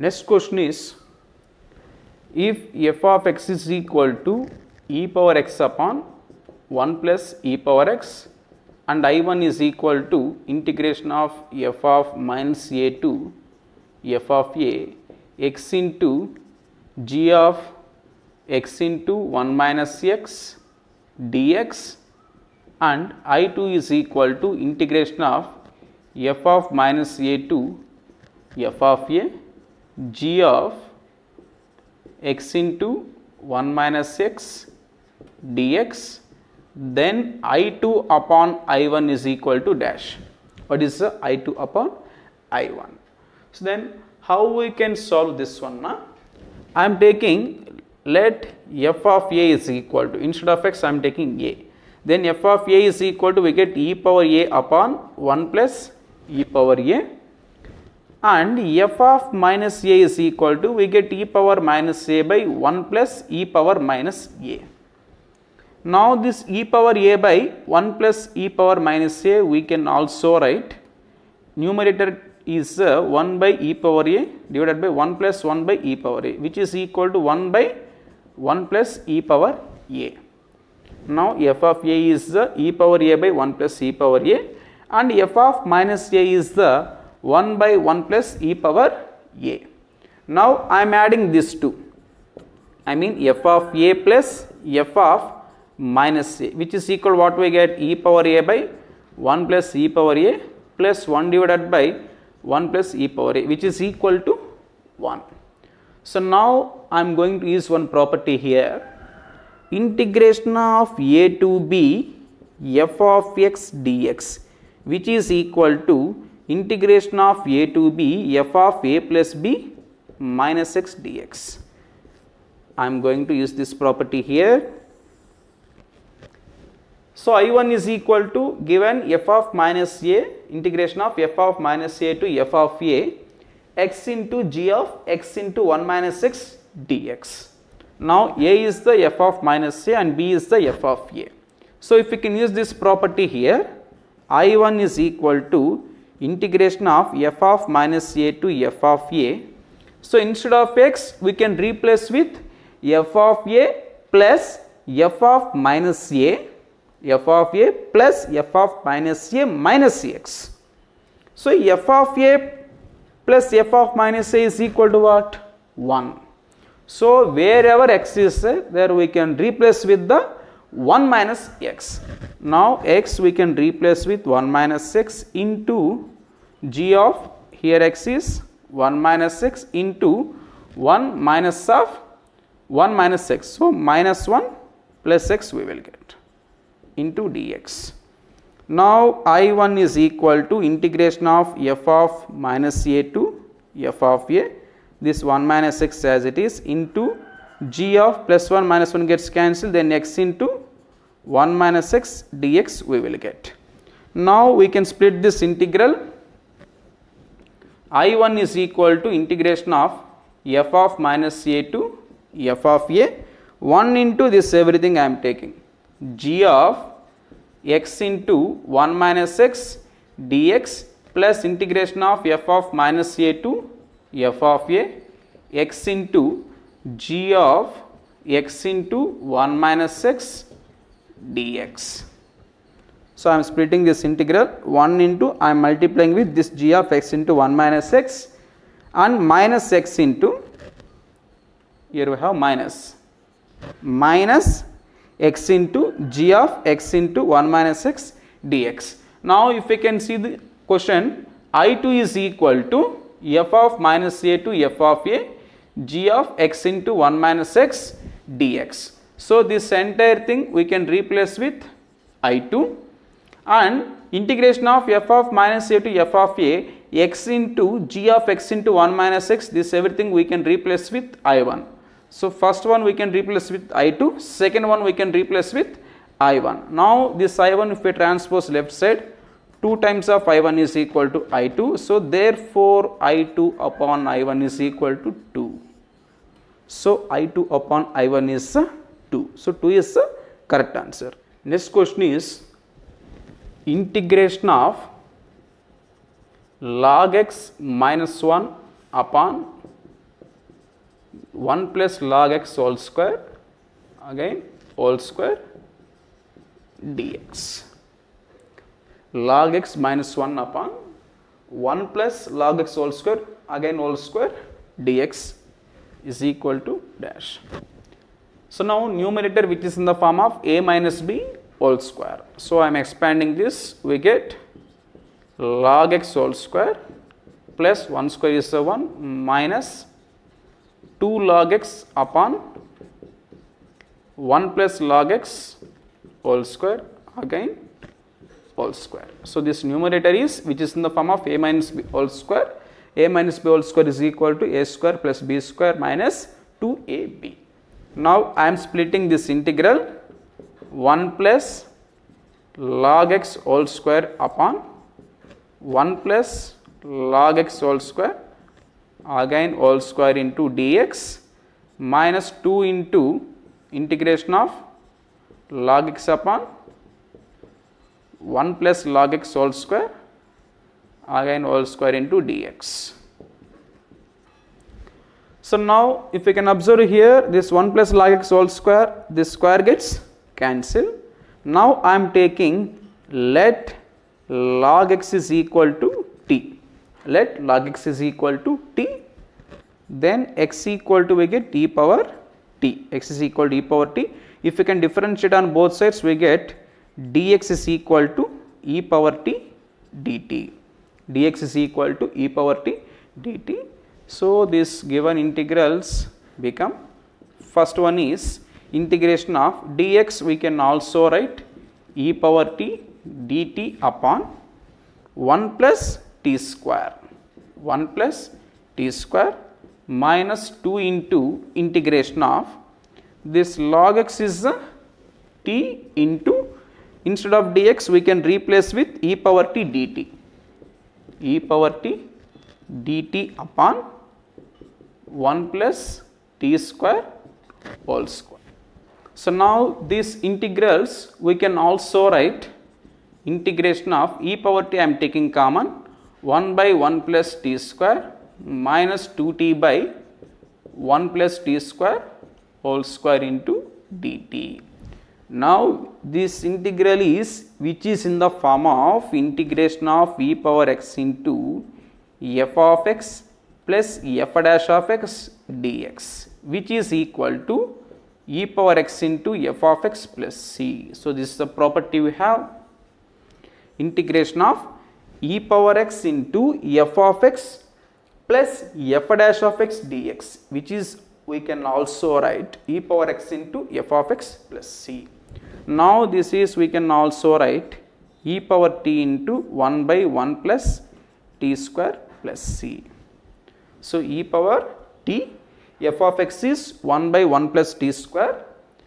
Next question is, if f of x is equal to e power x upon 1 plus e power x and I1 is equal to integration of f of minus a to f of a x into g of x into 1 minus x dx and I2 is equal to integration of f of minus a to f of a g of x into 1 minus x dx, then I2 upon I1 is equal to dash. What is the I2 upon I1? So then how we can solve this one? I am taking, let f of a is equal to, instead of x I am taking a, then f of a is equal to, we get e power a upon 1 plus e power a, and f of minus a is equal to, we get e power minus a by 1 plus e power minus a. Now this e power a by 1 plus e power minus a we can also write, numerator is 1 by e power a divided by 1 plus 1 by e power a, which is equal to 1 by 1 plus e power a. Now f of a is the e power a by 1 plus e power a, and f of minus a is the 1 by 1 plus e power a. Now I am adding this two, I mean f of a plus f of minus a, which is equal, what we get, e power a by 1 plus e power a plus 1 divided by 1 plus e power a, which is equal to 1. So now I am going to use one property here, integration of a to b f of x dx, which is equal to integration of a to b f of a plus b minus x dx. I am going to use this property here. So I1 is equal to, given f of minus a, integration of f of minus a to f of a x into g of x into 1 minus x dx. Now a is the f of minus a and b is the f of a. So if we can use this property here, I1 is equal to integration of f of minus a to f of a. So instead of x we can replace with f of a plus f of minus a, f of a plus f of minus a minus x. So f of a plus f of minus a is equal to what? 1. So wherever x is there we can replace with the 1 minus x. Now x we can replace with 1 minus x into g of, here x is 1 minus x into 1 minus of 1 minus x. So minus 1 plus x we will get into dx. Now I1 is equal to integration of f of minus a to f of a, this 1 minus x as it is, into g of plus 1 minus 1 gets cancelled, then x into 1 minus x dx we will get. Now we can split this integral. I1 is equal to integration of f of minus a to f of a, 1 into this everything I am taking, g of x into 1 minus x dx plus integration of f of minus a to f of a, x into g of x into 1 minus x dx. So I am splitting this integral, 1 into, I am multiplying with this g of x into 1 minus x and minus x into, here we have minus x into g of x into 1 minus x dx. Now if we can see the question, I2 is equal to f of minus a to f of a, g of x into 1 minus x dx. So this entire thing we can replace with I2, and integration of f of minus a to f of a, x into g of x into 1 minus x, this everything we can replace with I1. So first one we can replace with I2, second one we can replace with I1. Now this I1 if we transpose left side, 2 times of I1 is equal to I2. So therefore I2 upon I1 is equal to 2. So I2 upon I1 is 2. So 2 is the correct answer. Next question is integration of log x minus 1 upon 1 plus log x whole square, again whole square dx. Log x minus 1 upon 1 plus log x whole square, again whole square dx is equal to dash. So now numerator, which is in the form of a minus b whole square. So I am expanding this, we get log x whole square plus 1 square is 1 minus 2 log x upon 1 plus log x whole square, again whole square. So this numerator is, which is in the form of a minus b whole square. A minus b whole square is equal to a square plus b square minus 2ab. Now I am splitting this integral 1 plus log x whole square upon 1 plus log x whole square, again whole square into dx minus 2 into integration of log x upon 1 plus log x whole square, again whole square into dx. So now if we can observe here, this 1 plus log x whole square, this square gets cancelled. Now I am taking, let log x is equal to t. Let log x is equal to t, then x equal to, we get e power t. X is equal to e power t. If we can differentiate on both sides, we get dx is equal to e power t dt. Dx is equal to e power t dt. So this given integrals become, first one is integration of dx, we can also write e power t dt upon 1 plus t square, 1 plus t square minus 2 into integration of this log x is t into, instead of dx we can replace with e power t dt, e power t dt upon 1 plus t square whole square. So now these integrals we can also write integration of e power t, I am taking common, 1 by 1 plus t square minus 2t by 1 plus t square whole square into dt. Now this integral is, which is in the form of integration of e power x into f of x plus f dash of x dx, which is equal to e power x into f of x plus c. So this is the property we have, integration of e power x into f of x plus f dash of x dx, which is, we can also write e power x into f of x plus c. Now this is, we can also write e power t into 1 by 1 plus t square plus c. So e power t, f of x is 1 by 1 plus t square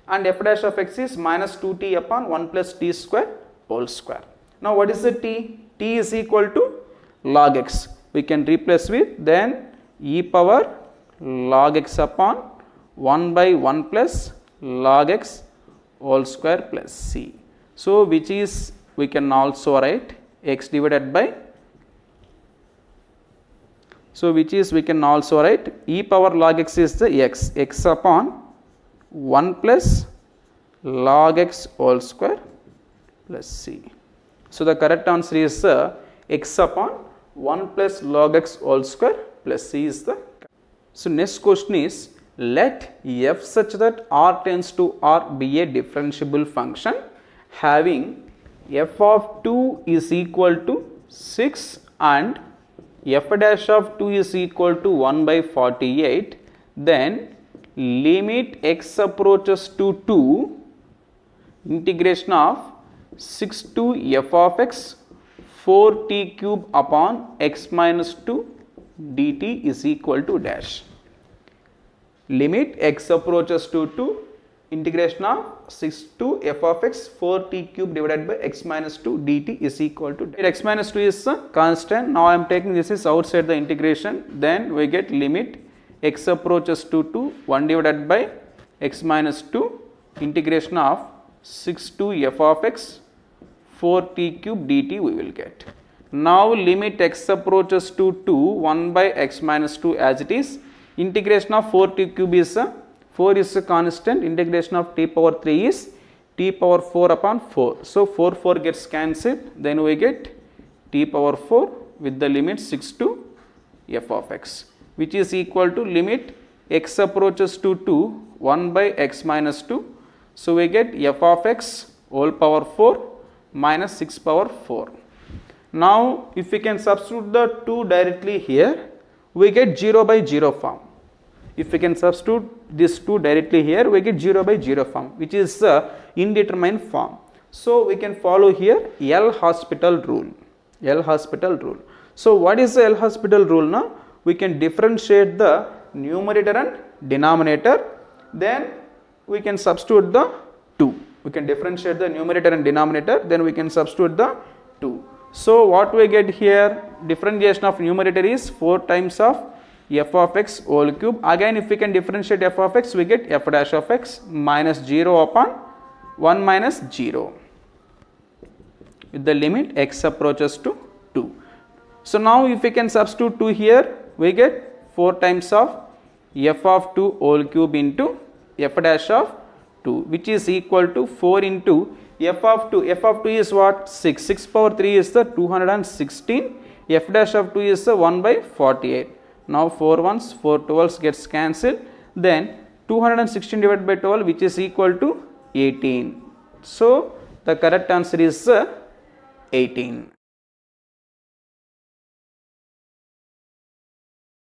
and f dash of x is minus 2t upon 1 plus t square whole square. Now what is the t? T is equal to log x. We can replace with then e power log x upon 1 by 1 plus log x whole square plus c. So which is, we can also write x divided by, so which is, we can also write e power log x is the x, x upon 1 plus log x whole square plus c. So the correct answer is x upon 1 plus log x whole square plus c is the. So next question is, let f such that r tends to r be a differentiable function having f of 2 is equal to 6 and f dash of 2 is equal to 1 by 48, then limit x approaches to 2, integration of 6 to f of x 4t cube upon x minus 2 dt is equal to dash. Limit x approaches to 2, integration of 6 to f of x 4t cube divided by x minus 2 dt is equal to, x minus 2 is a constant. Now I am taking this is outside the integration, then we get limit x approaches to 2, 1 divided by x minus 2 integration of 6 to f of x 4t cube dt we will get. Now limit x approaches to 2, 1 by x minus 2 as it is, Integration of 4t cube is 4 is a constant. Integration of t power 3 is t power 4 upon 4. So 4 gets cancelled. Then we get t power 4 with the limit 6 to f of x, which is equal to limit x approaches to 2 1 by x minus 2. So we get f of x whole power 4 minus 6 power 4. Now if we can substitute the 2 directly here, we get 0 by 0 form. If we can substitute this 2 directly here, we get 0 by 0 form, which is the indeterminate form. So we can follow here L'Hospital rule. L'Hospital rule. So what is the L'Hospital rule now? We can differentiate the numerator and denominator. Then we can substitute the 2. We can differentiate the numerator and denominator. Then we can substitute the 2. So what we get here, differentiation of numerator is 4 times of f of x whole cube. Again, if we can differentiate f of x, we get f dash of x minus 0 upon 1 minus 0 with the limit x approaches to 2. So now if we can substitute 2 here, we get 4 times of f of 2 whole cube into f dash of 2, which is equal to 4 into f of 2. F of 2 is what? 6. 6 power 3 is the 216. F dash of 2 is the 1 by 48. Now 4 ones, 4 12s gets cancelled. Then 216 divided by 12, which is equal to 18. So the correct answer is 18.